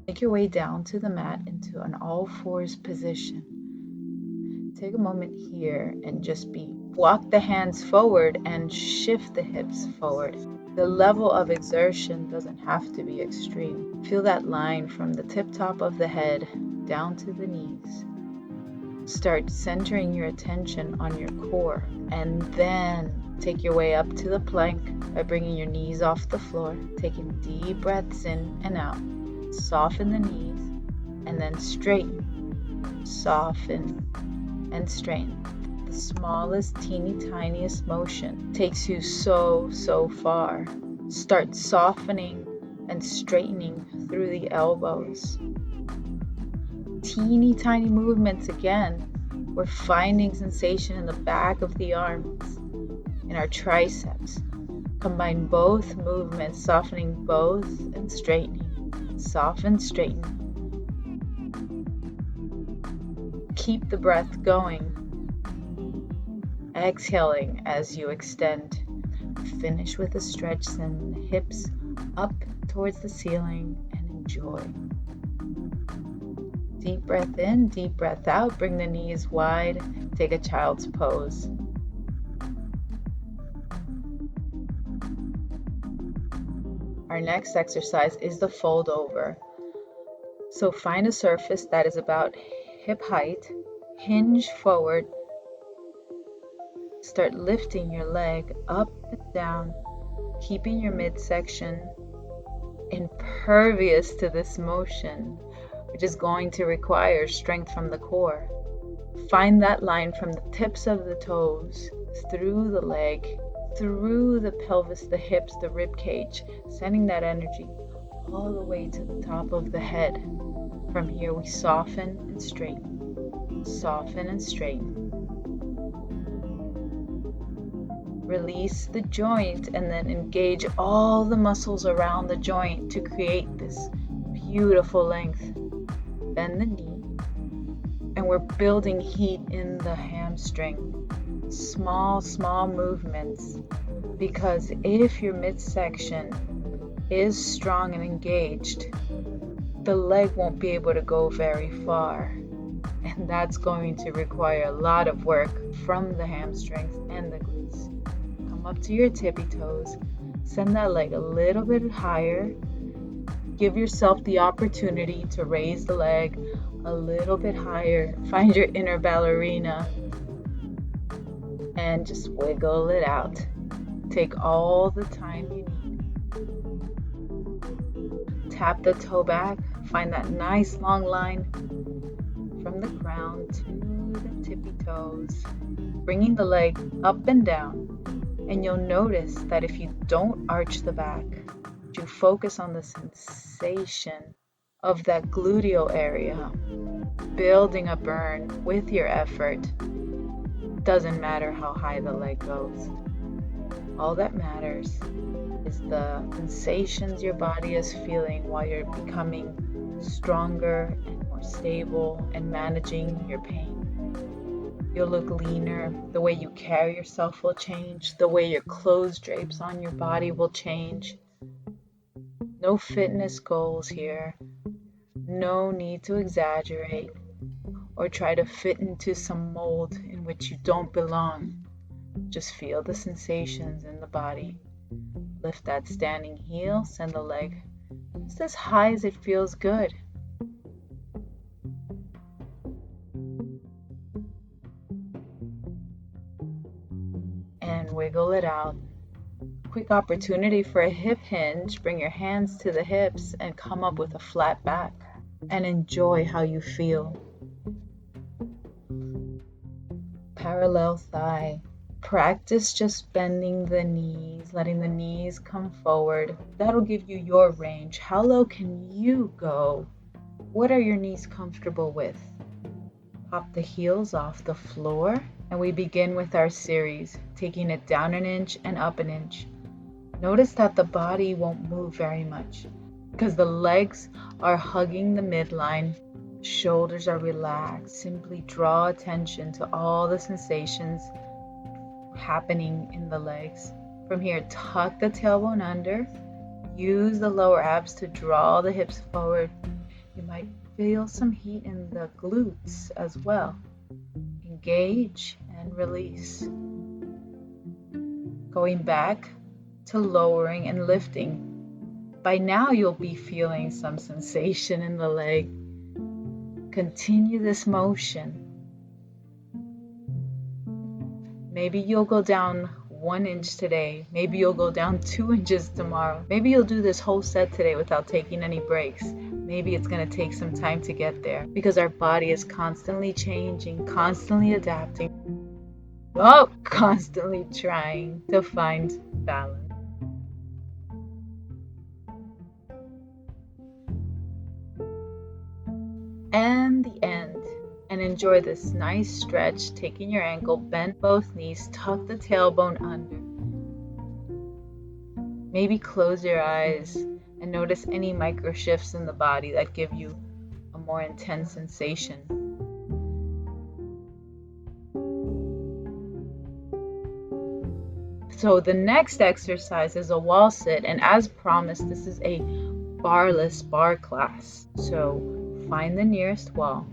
Make your way down to the mat into an all fours position. Take a moment here and just walk the hands forward and shift the hips forward. The level of exertion doesn't have to be extreme. Feel that line from the tip top of the head down to the knees. Start centering your attention on your core, and then take your way up to the plank by bringing your knees off the floor, taking deep breaths in and out. Soften the knees and then straighten, soften and straighten. The smallest, teeny tiniest motion takes you so far. Start softening and straightening through the elbows. Teeny tiny movements again. We're finding sensation in the back of the arms, in our triceps. Combine both movements, softening both and straightening. Soften, straighten. Keep the breath going. Exhaling as you extend. Finish with a stretch, send the hips up towards the ceiling and enjoy. Deep breath in, deep breath out. Bring the knees wide. Take a child's pose. Our next exercise is the fold over. So find a surface that is about hip height. Hinge forward. Start lifting your leg up and down, keeping your midsection impervious to this motion, which is going to require strength from the core. Find that line from the tips of the toes, through the leg, through the pelvis, the hips, the rib cage, sending that energy all the way to the top of the head. From here we soften and straighten, soften and straighten. Release the joint and then engage all the muscles around the joint to create this beautiful length. Bend the knee, and we're building heat in the hamstring. Small movements, because if your midsection is strong and engaged, the leg won't be able to go very far, and that's going to require a lot of work from the hamstrings and the glutes. Come up to your tippy toes, send that leg a little bit higher. Give yourself the opportunity to raise the leg a little bit higher. Find your inner ballerina and just wiggle it out. Take all the time you need. Tap the toe back. Find that nice long line from the ground to the tippy toes, bringing the leg up and down. And you'll notice that if you don't arch the back, you focus on the sensation of that gluteal area, building a burn with your effort. Doesn't matter how high the leg goes. All that matters is the sensations your body is feeling while you're becoming stronger and more stable and managing your pain. You'll look leaner. The way you carry yourself will change. The way your clothes drapes on your body will change. No fitness goals here. No need to exaggerate or try to fit into some mold in which you don't belong. Just feel the sensations in the body. Lift that standing heel, send the leg just as high as it feels good. And wiggle it out. Quick opportunity for a hip hinge. Bring your hands to the hips and come up with a flat back. And enjoy how you feel. Parallel thigh. Practice just bending the knees, letting the knees come forward. That'll give you your range. How low can you go? What are your knees comfortable with? Pop the heels off the floor, and we begin with our series, taking it down an inch and up an inch. Notice that the body won't move very much because the legs are hugging the midline. Shoulders are relaxed. Simply draw attention to all the sensations happening in the legs. From here, tuck the tailbone under. Use the lower abs to draw the hips forward. You might feel some heat in the glutes as well. Engage and release. Going back to lowering and lifting. By now you'll be feeling some sensation in the leg. Continue this motion. Maybe you'll go down 1 inch today. Maybe you'll go down 2 inches tomorrow. Maybe you'll do this whole set today without taking any breaks. Maybe it's going to take some time to get there because our body is constantly changing, constantly adapting, constantly trying to find balance. And the end. And enjoy this nice stretch, taking your ankle, bend both knees, tuck the tailbone under. Maybe close your eyes and notice any micro shifts in the body that give you a more intense sensation. So the next exercise is a wall sit, and as promised, this is a barless bar class. So find the nearest wall.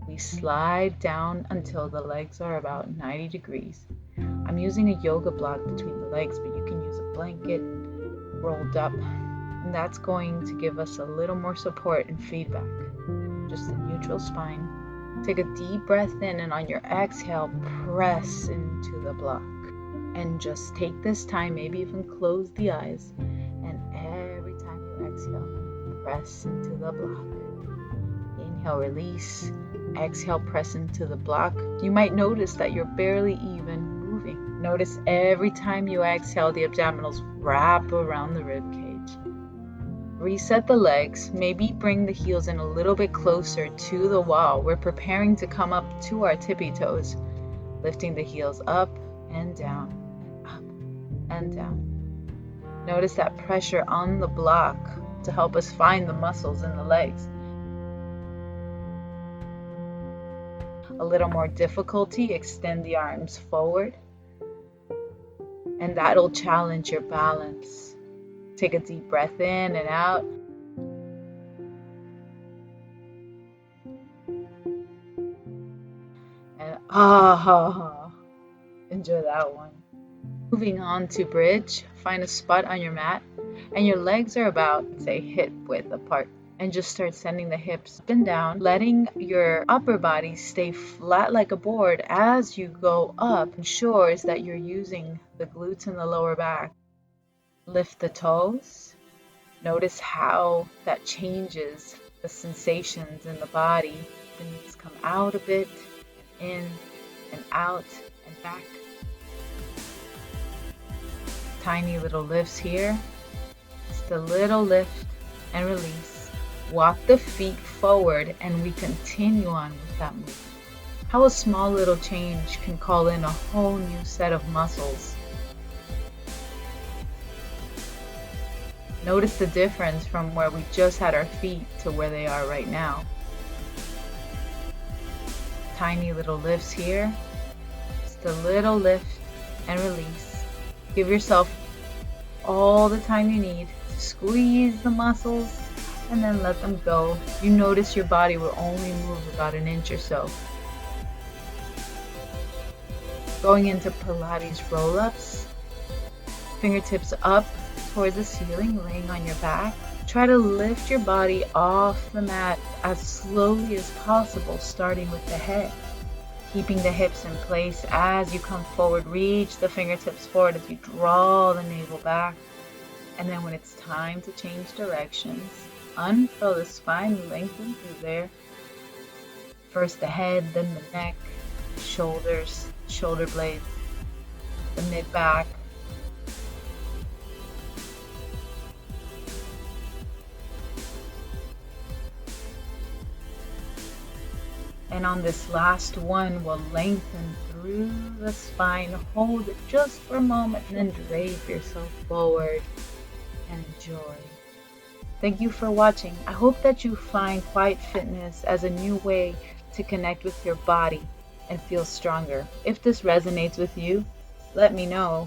We slide down until the legs are about 90 degrees. I'm using a yoga block between the legs, but you can use a blanket rolled up, and that's going to give us a little more support and feedback. Just a neutral spine. Take a deep breath in, and on your exhale, press into the block. And just take this time, maybe even close the eyes, and every time you exhale, press into the block. Inhale, release. Exhale, press into the block. You might notice that you're barely even moving. Notice every time you exhale, the abdominals wrap around the rib cage. Reset the legs. Maybe bring the heels in a little bit closer to the wall. We're preparing to come up to our tippy toes, lifting the heels up and down, up and down. Notice that pressure on the block to help us find the muscles in the legs. A little more difficulty, extend the arms forward, and that'll challenge your balance. Take a deep breath in and out. And enjoy that one. Moving on to bridge, find a spot on your mat, and your legs are about, say, hip width apart. And just start sending the hips up and down, letting your upper body stay flat like a board as you go up. Ensures that you're using the glutes and the lower back. Lift the toes. Notice how that changes the sensations in the body. The knees come out a bit, in and out and back. Tiny little lifts here. Just a little lift and release. Walk the feet forward, and we continue on with that movement. How a small little change can call in a whole new set of muscles. Notice the difference from where we just had our feet to where they are right now. Tiny little lifts here. Just a little lift and release. Give yourself all the time you need to squeeze the muscles and then let them go. You notice your body will only move about an inch or so. Going into Pilates roll-ups. Fingertips up towards the ceiling, laying on your back. Try to lift your body off the mat as slowly as possible, starting with the head. Keeping the hips in place as you come forward. Reach the fingertips forward as you draw the navel back. And then when it's time to change directions, unfurl the spine, lengthen through there. First the head, then the neck, shoulders, shoulder blades, the mid-back. And on this last one, we'll lengthen through the spine. Hold it just for a moment, and then drape yourself forward and enjoy. Thank you for watching. I hope that you find Quiet Fitness as a new way to connect with your body and feel stronger. If this resonates with you, let me know.